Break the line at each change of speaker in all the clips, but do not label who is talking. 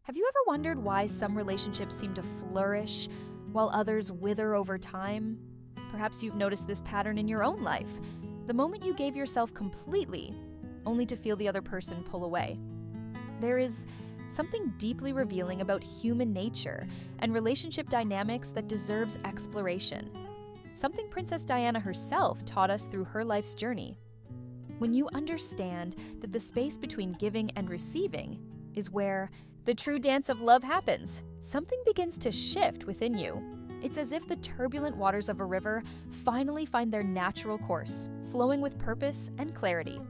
Have you ever wondered why some relationships seem to flourish while others wither over time? Perhaps you've noticed this pattern in your own life. The moment you gave yourself completely, only to feel the other person pull away. There is something deeply revealing about human nature and relationship dynamics that deserves exploration. Something Princess Diana herself taught us through her life's journey. When you understand that the space between giving and receiving is where the true dance of love happens, something begins to shift within you. It's as if the turbulent waters of a river finally find their natural course, flowing with purpose and clarity.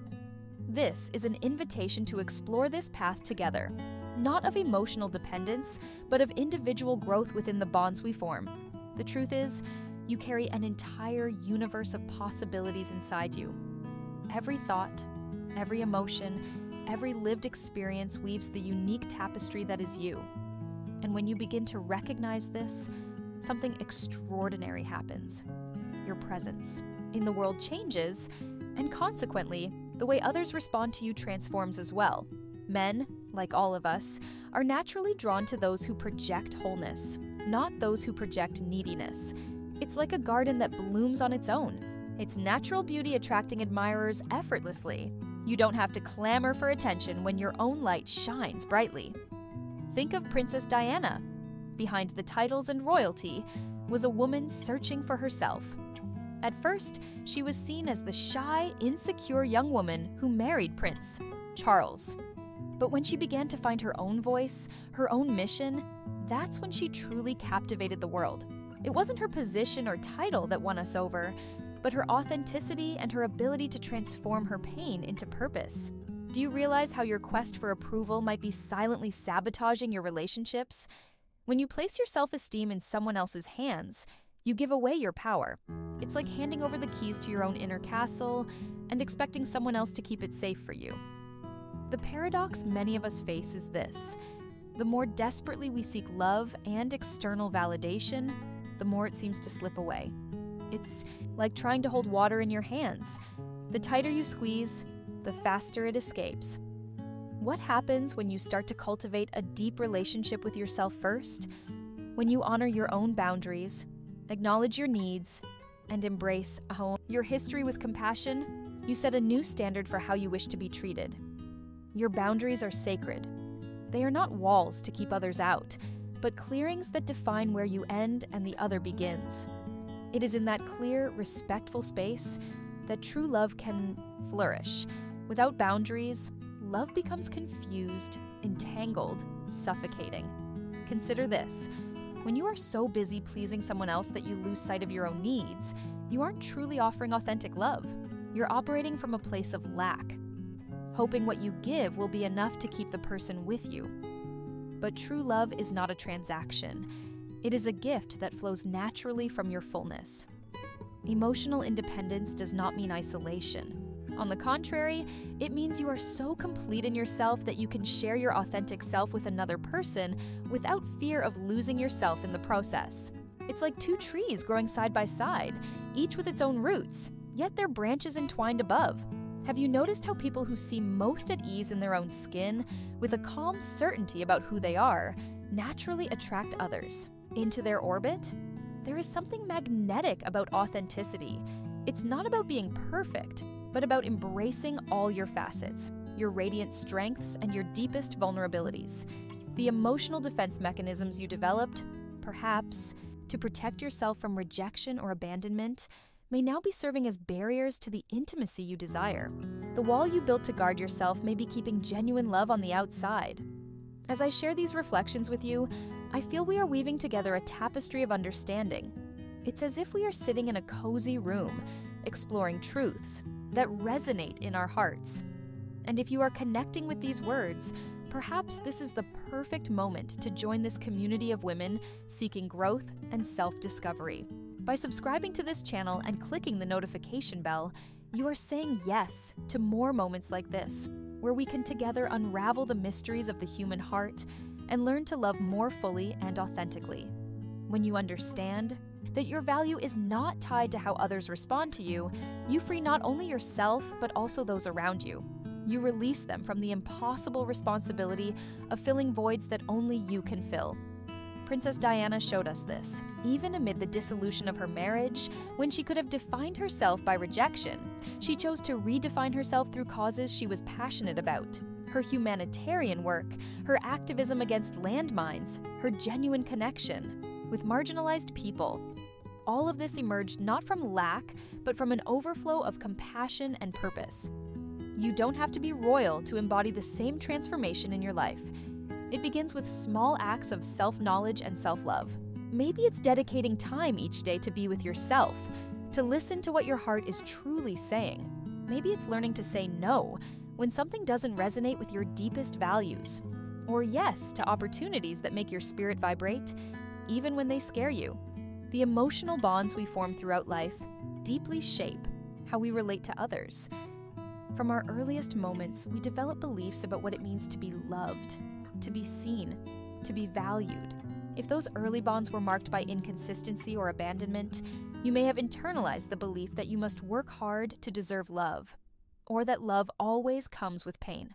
This is an invitation to explore this path together, not of emotional dependence, but of individual growth within the bonds we form. The truth is, you carry an entire universe of possibilities inside you. Every thought, every emotion, every lived experience weaves the unique tapestry that is you. And when you begin to recognize this, something extraordinary happens. Your presence in the world changes, and consequently, the way others respond to you transforms as well. Men, like all of us, are naturally drawn to those who project wholeness, not those who project neediness. It's like a garden that blooms on its own, its natural beauty attracting admirers effortlessly. You don't have to clamor for attention when your own light shines brightly. Think of Princess Diana. Behind the titles and royalty was a woman searching for herself. At first, she was seen as the shy, insecure young woman who married Prince Charles. But when she began to find her own voice, her own mission, that's when she truly captivated the world. It wasn't her position or title that won us over, but her authenticity and her ability to transform her pain into purpose. Do you realize how your quest for approval might be silently sabotaging your relationships? When you place your self-esteem in someone else's hands, you give away your power. It's like handing over the keys to your own inner castle and expecting someone else to keep it safe for you. The paradox many of us face is this: the more desperately we seek love and external validation, the more it seems to slip away. It's like trying to hold water in your hands. The tighter you squeeze, the faster it escapes. What happens when you start to cultivate a deep relationship with yourself first? When you honor your own boundaries, acknowledge your needs, and embrace your history with compassion, you set a new standard for how you wish to be treated. Your boundaries are sacred. They are not walls to keep others out, but clearings that define where you end and the other begins. It is in that clear, respectful space that true love can flourish. Without boundaries, love becomes confused, entangled, suffocating. Consider this: when you are so busy pleasing someone else that you lose sight of your own needs, you aren't truly offering authentic love. You're operating from a place of lack, hoping what you give will be enough to keep the person with you. But true love is not a transaction. It is a gift that flows naturally from your fullness. Emotional independence does not mean isolation. On the contrary, it means you are so complete in yourself that you can share your authentic self with another person without fear of losing yourself in the process. It's like two trees growing side by side, each with its own roots, yet their branches entwined above. Have you noticed how people who seem most at ease in their own skin, with a calm certainty about who they are, naturally attract others into their orbit? There is something magnetic about authenticity. It's not about being perfect, but about embracing all your facets, your radiant strengths, and your deepest vulnerabilities. The emotional defense mechanisms you developed, perhaps to protect yourself from rejection or abandonment, may now be serving as barriers to the intimacy you desire. The wall you built to guard yourself may be keeping genuine love on the outside. As I share these reflections with you, I feel we are weaving together a tapestry of understanding. It's as if we are sitting in a cozy room, exploring truths that resonate in our hearts. And if you are connecting with these words, perhaps this is the perfect moment to join this community of women seeking growth and self-discovery. By subscribing to this channel and clicking the notification bell, you are saying yes to more moments like this, where we can together unravel the mysteries of the human heart and learn to love more fully and authentically. When you understand that your value is not tied to how others respond to you, you free not only yourself, but also those around you. You release them from the impossible responsibility of filling voids that only you can fill. Princess Diana showed us this, even amid the dissolution of her marriage, when she could have defined herself by rejection. She chose to redefine herself through causes she was passionate about. Her humanitarian work, her activism against landmines, her genuine connection with marginalized people. All of this emerged not from lack, but from an overflow of compassion and purpose. You don't have to be royal to embody the same transformation in your life. It begins with small acts of self-knowledge and self-love. Maybe it's dedicating time each day to be with yourself, to listen to what your heart is truly saying. Maybe it's learning to say no when something doesn't resonate with your deepest values, or yes to opportunities that make your spirit vibrate, even when they scare you. The emotional bonds we form throughout life deeply shape how we relate to others. From our earliest moments, we develop beliefs about what it means to be loved, to be seen, to be valued. If those early bonds were marked by inconsistency or abandonment, you may have internalized the belief that you must work hard to deserve love, or that love always comes with pain.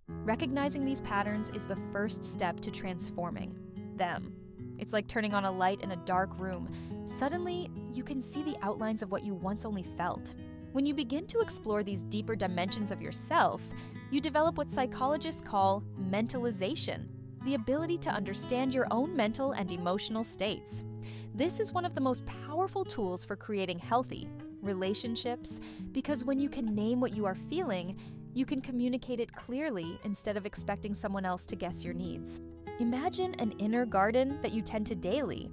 Recognizing these patterns is the first step to transforming them. It's like turning on a light in a dark room. Suddenly, you can see the outlines of what you once only felt. When you begin to explore these deeper dimensions of yourself, you develop what psychologists call mentalization, the ability to understand your own mental and emotional states. This is one of the most powerful tools for creating healthy relationships, because when you can name what you are feeling, you can communicate it clearly instead of expecting someone else to guess your needs. Imagine an inner garden that you tend to daily.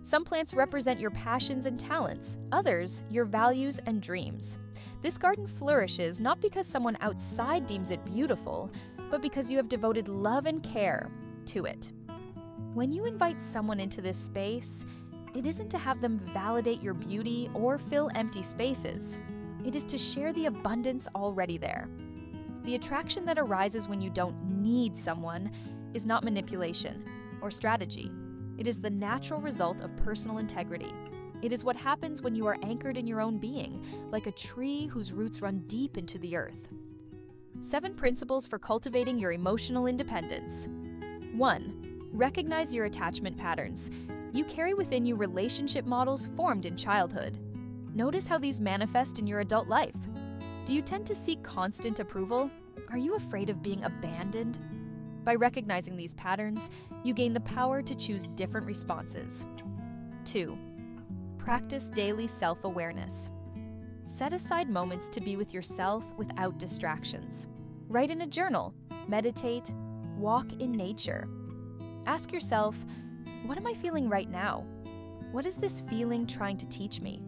Some plants represent your passions and talents, others your values and dreams. This garden flourishes not because someone outside deems it beautiful, but because you have devoted love and care to it. When you invite someone into this space, it isn't to have them validate your beauty or fill empty spaces. It is to share the abundance already there. The attraction that arises when you don't need someone is not manipulation or strategy. It is the natural result of personal integrity. It is what happens when you are anchored in your own being, like a tree whose roots run deep into the earth. 7 principles for cultivating your emotional independence. 1. Recognize your attachment patterns. You carry within you relationship models formed in childhood. Notice how these manifest in your adult life. Do you tend to seek constant approval? Are you afraid of being abandoned? By recognizing these patterns, you gain the power to choose different responses. 2. Practice daily self-awareness. Set aside moments to be with yourself without distractions. Write in a journal, meditate, walk in nature. Ask yourself, what am I feeling right now? What is this feeling trying to teach me?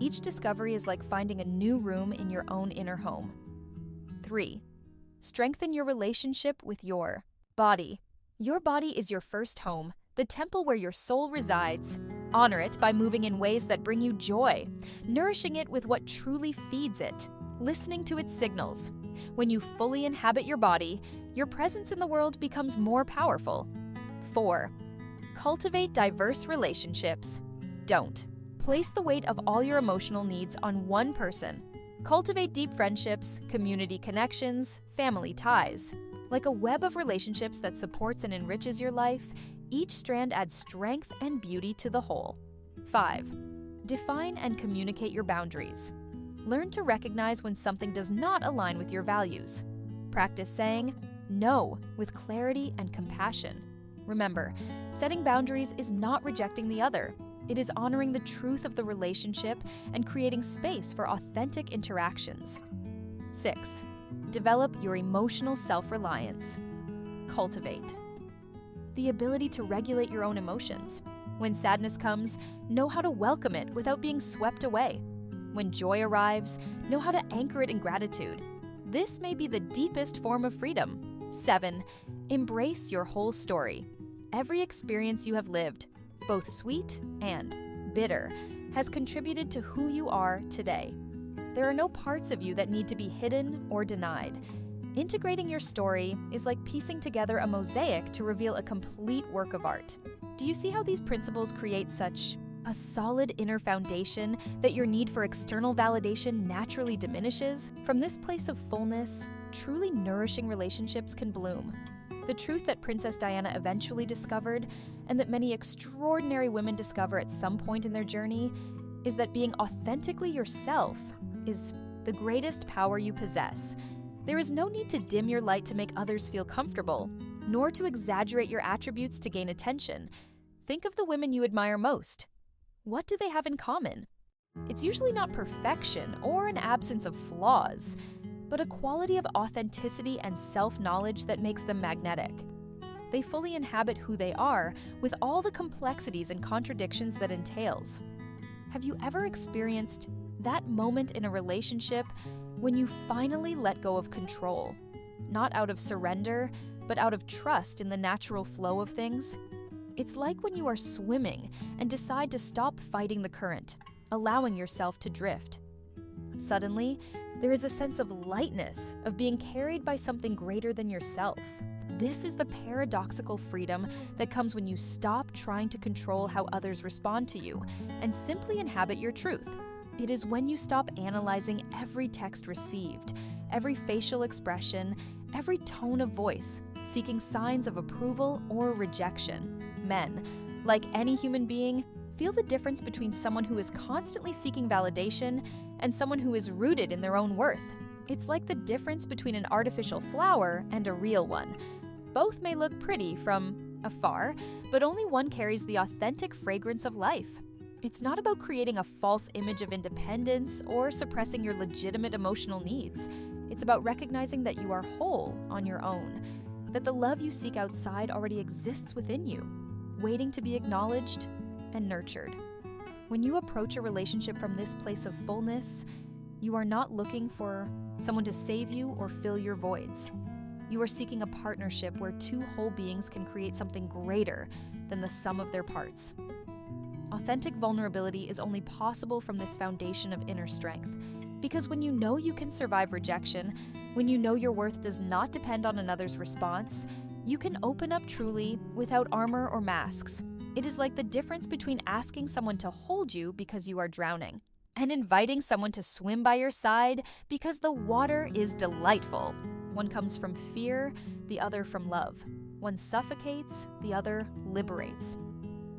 Each discovery is like finding a new room in your own inner home. 3. Strengthen your relationship with your body. Your body is your first home, the temple where your soul resides. Honor it by moving in ways that bring you joy, nourishing it with what truly feeds it, listening to its signals. When you fully inhabit your body, your presence in the world becomes more powerful. 4. Cultivate diverse relationships. Don't place the weight of all your emotional needs on one person. Cultivate deep friendships, community connections, family ties. Like a web of relationships that supports and enriches your life, each strand adds strength and beauty to the whole. 5. Define and communicate your boundaries. Learn to recognize when something does not align with your values. Practice saying no with clarity and compassion. Remember, setting boundaries is not rejecting the other. It is honoring the truth of the relationship and creating space for authentic interactions. 6. Develop your emotional self-reliance. Cultivate the ability to regulate your own emotions. When sadness comes, know how to welcome it without being swept away. When joy arrives, know how to anchor it in gratitude. This may be the deepest form of freedom. 7. Embrace your whole story. Every experience you have lived, both sweet and bitter, has contributed to who you are today. There are no parts of you that need to be hidden or denied. Integrating your story is like piecing together a mosaic to reveal a complete work of art. Do you see how these principles create such a solid inner foundation that your need for external validation naturally diminishes? From this place of fullness, truly nourishing relationships can bloom. The truth that Princess Diana eventually discovered, and that many extraordinary women discover at some point in their journey, is that being authentically yourself is the greatest power you possess. There is no need to dim your light to make others feel comfortable, nor to exaggerate your attributes to gain attention. Think of the women you admire most. What do they have in common? It's usually not perfection or an absence of flaws, but a quality of authenticity and self-knowledge that makes them magnetic. They fully inhabit who they are, with all the complexities and contradictions that entails. Have you ever experienced that moment in a relationship when you finally let go of control? Not out of surrender, but out of trust in the natural flow of things? It's like when you are swimming and decide to stop fighting the current, allowing yourself to drift. Suddenly, there is a sense of lightness, of being carried by something greater than yourself. This is the paradoxical freedom that comes when you stop trying to control how others respond to you and simply inhabit your truth. It is when you stop analyzing every text received, every facial expression, every tone of voice, seeking signs of approval or rejection. Men, like any human being, feel the difference between someone who is constantly seeking validation and someone who is rooted in their own worth. It's like the difference between an artificial flower and a real one. Both may look pretty from afar, but only one carries the authentic fragrance of life. It's not about creating a false image of independence or suppressing your legitimate emotional needs. It's about recognizing that you are whole on your own, that the love you seek outside already exists within you, waiting to be acknowledged and nurtured. When you approach a relationship from this place of fullness, you are not looking for someone to save you or fill your voids. You are seeking a partnership where two whole beings can create something greater than the sum of their parts. Authentic vulnerability is only possible from this foundation of inner strength, because when you know you can survive rejection, when you know your worth does not depend on another's response, you can open up truly without armor or masks. It is like the difference between asking someone to hold you because you are drowning and inviting someone to swim by your side because the water is delightful. One comes from fear, the other from love. One suffocates, the other liberates.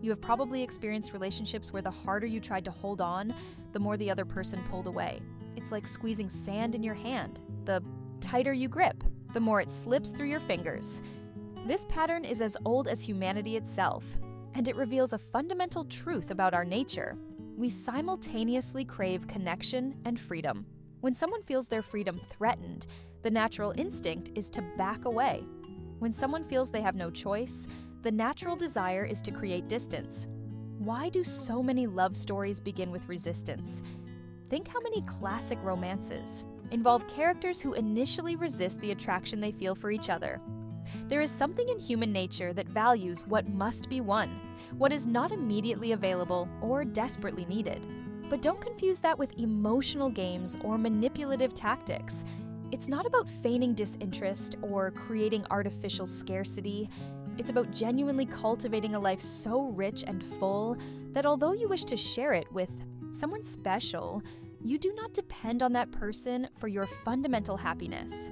You have probably experienced relationships where the harder you tried to hold on, the more the other person pulled away. It's like squeezing sand in your hand. The tighter you grip, the more it slips through your fingers. This pattern is as old as humanity itself, and it reveals a fundamental truth about our nature. We simultaneously crave connection and freedom. When someone feels their freedom threatened, the natural instinct is to back away. When someone feels they have no choice, the natural desire is to create distance. Why do so many love stories begin with resistance? Think how many classic romances involve characters who initially resist the attraction they feel for each other. There is something in human nature that values what must be won, what is not immediately available or desperately needed. But don't confuse that with emotional games or manipulative tactics. It's not about feigning disinterest or creating artificial scarcity. It's about genuinely cultivating a life so rich and full that although you wish to share it with someone special, you do not depend on that person for your fundamental happiness.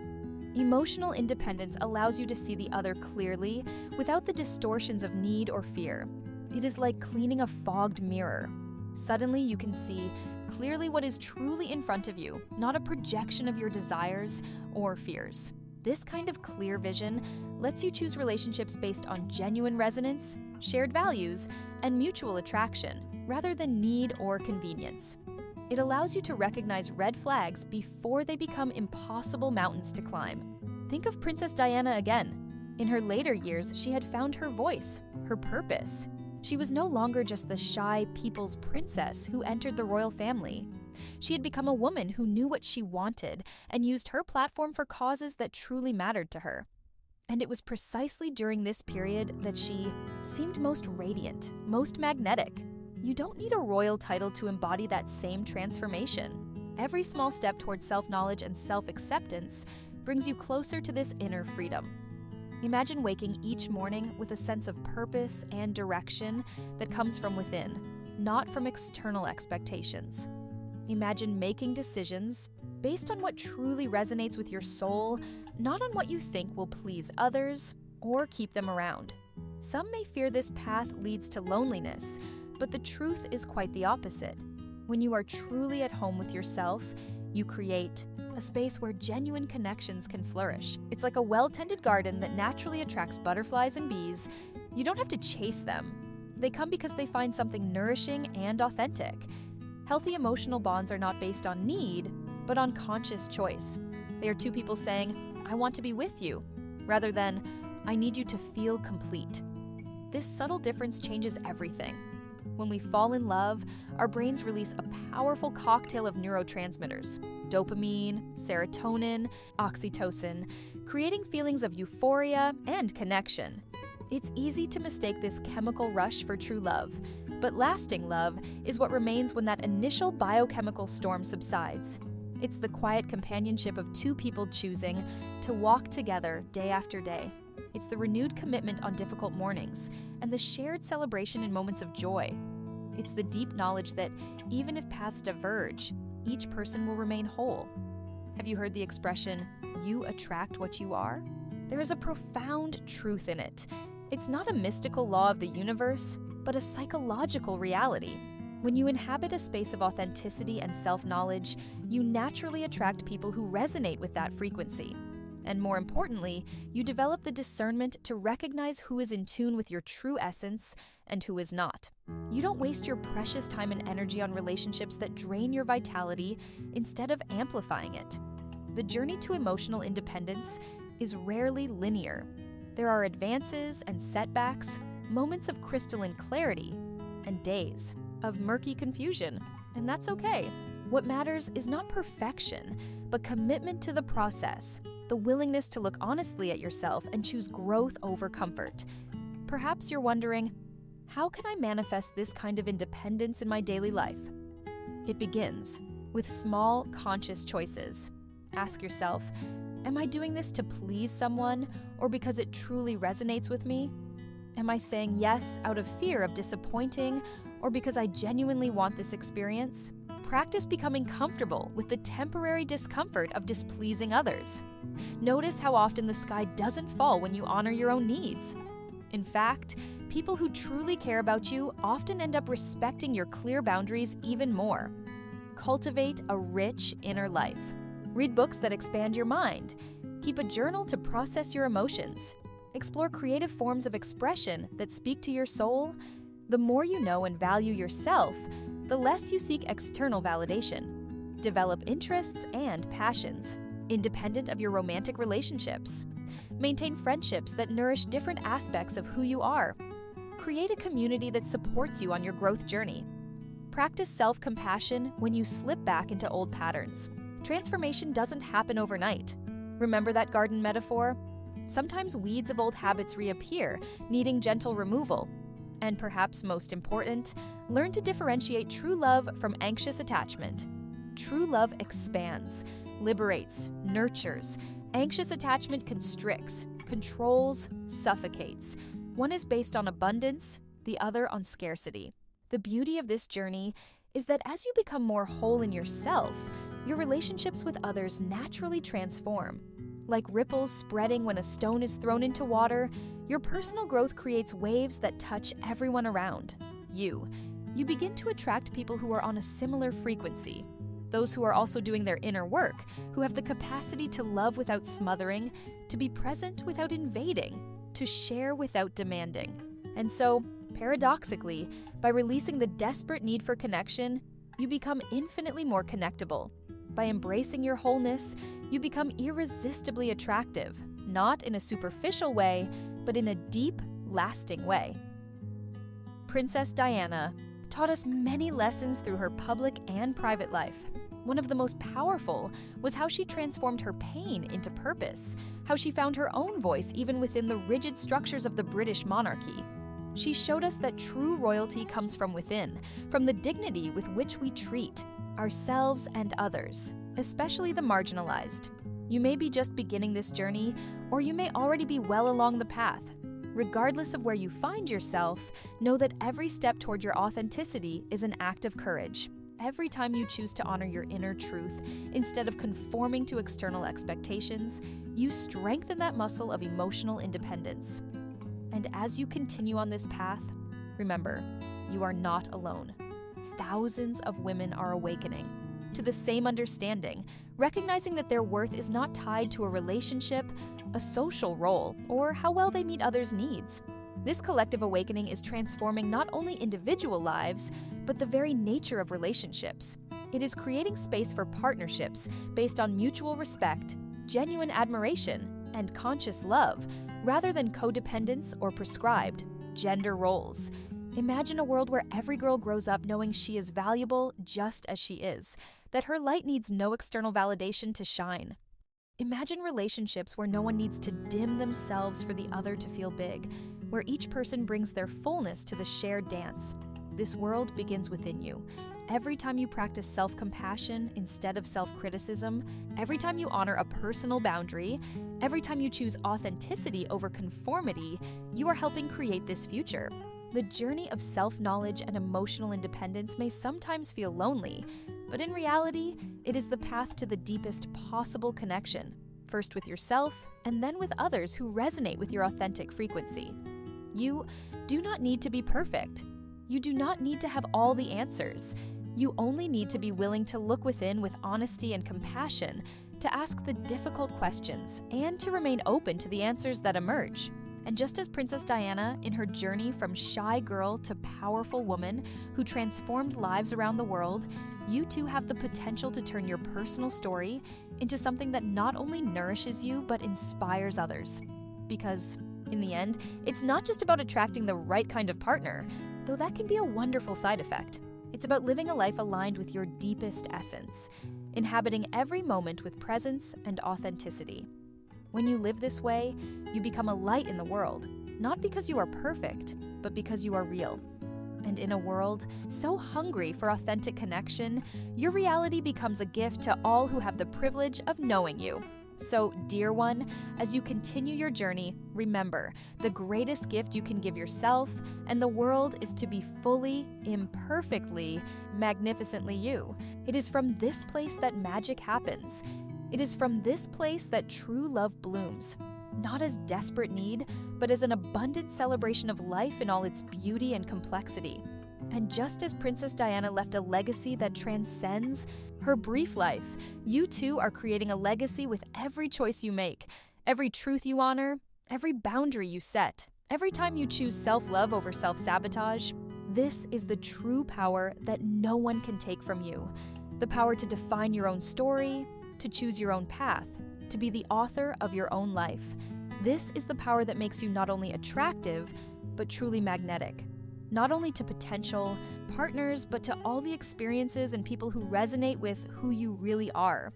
Emotional independence allows you to see the other clearly without the distortions of need or fear. It is like cleaning a fogged mirror. Suddenly you can see clearly what is truly in front of you, not a projection of your desires or fears. This kind of clear vision lets you choose relationships based on genuine resonance, shared values, and mutual attraction, rather than need or convenience. It allows you to recognize red flags before they become impossible mountains to climb. Think of Princess Diana again. In her later years, she had found her voice, her purpose. She was no longer just the shy people's princess who entered the royal family. She had become a woman who knew what she wanted and used her platform for causes that truly mattered to her. And it was precisely during this period that she seemed most radiant, most magnetic. You don't need a royal title to embody that same transformation. Every small step towards self-knowledge and self-acceptance brings you closer to this inner freedom. Imagine waking each morning with a sense of purpose and direction that comes from within, not from external expectations. Imagine making decisions based on what truly resonates with your soul, not on what you think will please others or keep them around. Some may fear this path leads to loneliness, but the truth is quite the opposite. When you are truly at home with yourself, you create a space where genuine connections can flourish. It's like a well-tended garden that naturally attracts butterflies and bees. You don't have to chase them. They come because they find something nourishing and authentic. Healthy emotional bonds are not based on need, but on conscious choice. They are two people saying, "I want to be with you," rather than, "I need you to feel complete." This subtle difference changes everything. When we fall in love, our brains release a powerful cocktail of neurotransmitters: dopamine, serotonin, oxytocin, creating feelings of euphoria and connection. It's easy to mistake this chemical rush for true love, but lasting love is what remains when that initial biochemical storm subsides. It's the quiet companionship of two people choosing to walk together day after day. It's the renewed commitment on difficult mornings and the shared celebration in moments of joy. It's the deep knowledge that even if paths diverge, each person will remain whole. Have you heard the expression, "You attract what you are"? There is a profound truth in it. It's not a mystical law of the universe, but a psychological reality. When you inhabit a space of authenticity and self-knowledge, you naturally attract people who resonate with that frequency. And more importantly, you develop the discernment to recognize who is in tune with your true essence and who is not. You don't waste your precious time and energy on relationships that drain your vitality instead of amplifying it. The journey to emotional independence is rarely linear. There are advances and setbacks, moments of crystalline clarity, and days of murky confusion, and that's okay. What matters is not perfection, but commitment to the process, the willingness to look honestly at yourself and choose growth over comfort. Perhaps you're wondering, how can I manifest this kind of independence in my daily life? It begins with small, conscious choices. Ask yourself, am I doing this to please someone or because it truly resonates with me? Am I saying yes out of fear of disappointing or because I genuinely want this experience? Practice becoming comfortable with the temporary discomfort of displeasing others. Notice how often the sky doesn't fall when you honor your own needs. In fact, people who truly care about you often end up respecting your clear boundaries even more. Cultivate a rich inner life. Read books that expand your mind. Keep a journal to process your emotions. Explore creative forms of expression that speak to your soul. The more you know and value yourself, the less you seek external validation. Develop interests and passions, independent of your romantic relationships. Maintain friendships that nourish different aspects of who you are. Create a community that supports you on your growth journey. Practice self-compassion when you slip back into old patterns. Transformation doesn't happen overnight. Remember that garden metaphor? Sometimes weeds of old habits reappear, needing gentle removal. And perhaps most important, learn to differentiate true love from anxious attachment. True love expands, liberates, nurtures. Anxious attachment constricts, controls, suffocates. One is based on abundance, the other on scarcity. The beauty of this journey is that as you become more whole in yourself, your relationships with others naturally transform. Like ripples spreading when a stone is thrown into water, your personal growth creates waves that touch everyone around you. You begin to attract people who are on a similar frequency, those who are also doing their inner work, who have the capacity to love without smothering, to be present without invading, to share without demanding. And so, paradoxically, by releasing the desperate need for connection, you become infinitely more connectable. By embracing your wholeness, you become irresistibly attractive, not in a superficial way, but in a deep, lasting way. Princess Diana taught us many lessons through her public and private life. One of the most powerful was how she transformed her pain into purpose, how she found her own voice even within the rigid structures of the British monarchy. She showed us that true royalty comes from within, from the dignity with which we treat ourselves and others, especially the marginalized. You may be just beginning this journey, or you may already be well along the path. Regardless of where you find yourself, know that every step toward your authenticity is an act of courage. every time you choose to honor your inner truth instead of conforming to external expectations, you strengthen that muscle of emotional independence. And as you continue on this path, remember, you are not alone. Thousands of women are awakening to the same understanding, recognizing that their worth is not tied to a relationship, a social role, or how well they meet others' needs. This collective awakening is transforming not only individual lives, but the very nature of relationships. It is creating space for partnerships based on mutual respect, genuine admiration, and conscious love, rather than codependence or prescribed gender roles. Imagine a world where every girl grows up knowing she is valuable just as she is, that her light needs no external validation to shine. Imagine relationships where no one needs to dim themselves for the other to feel big, where each person brings their fullness to the shared dance. This world begins within you. Every time you practice self-compassion instead of self-criticism, every time you honor a personal boundary, every time you choose authenticity over conformity, you are helping create this future. The journey of self-knowledge and emotional independence may sometimes feel lonely, but in reality, it is the path to the deepest possible connection, first with yourself and then with others who resonate with your authentic frequency. You do not need to be perfect. You do not need to have all the answers. You only need to be willing to look within with honesty and compassion, to ask the difficult questions, and to remain open to the answers that emerge. And just as Princess Diana, in her journey from shy girl to powerful woman who transformed lives around the world, you too have the potential to turn your personal story into something that not only nourishes you, but inspires others. Because, in the end, it's not just about attracting the right kind of partner, though that can be a wonderful side effect. It's about living a life aligned with your deepest essence, inhabiting every moment with presence and authenticity. When you live this way, you become a light in the world, not because you are perfect, but because you are real. And in a world so hungry for authentic connection, your reality becomes a gift to all who have the privilege of knowing you. So, dear one, as you continue your journey, remember, the greatest gift you can give yourself and the world is to be fully, imperfectly, magnificently you. It is from this place that magic happens. It is from this place that true love blooms, not as desperate need, but as an abundant celebration of life in all its beauty and complexity. And just as Princess Diana left a legacy that transcends her brief life, you too are creating a legacy with every choice you make, every truth you honor, every boundary you set, every time you choose self-love over self-sabotage. This is the true power that no one can take from you. The power to define your own story, to choose your own path, to be the author of your own life. This is the power that makes you not only attractive, but truly magnetic. Not only to potential partners, but to all the experiences and people who resonate with who you really are.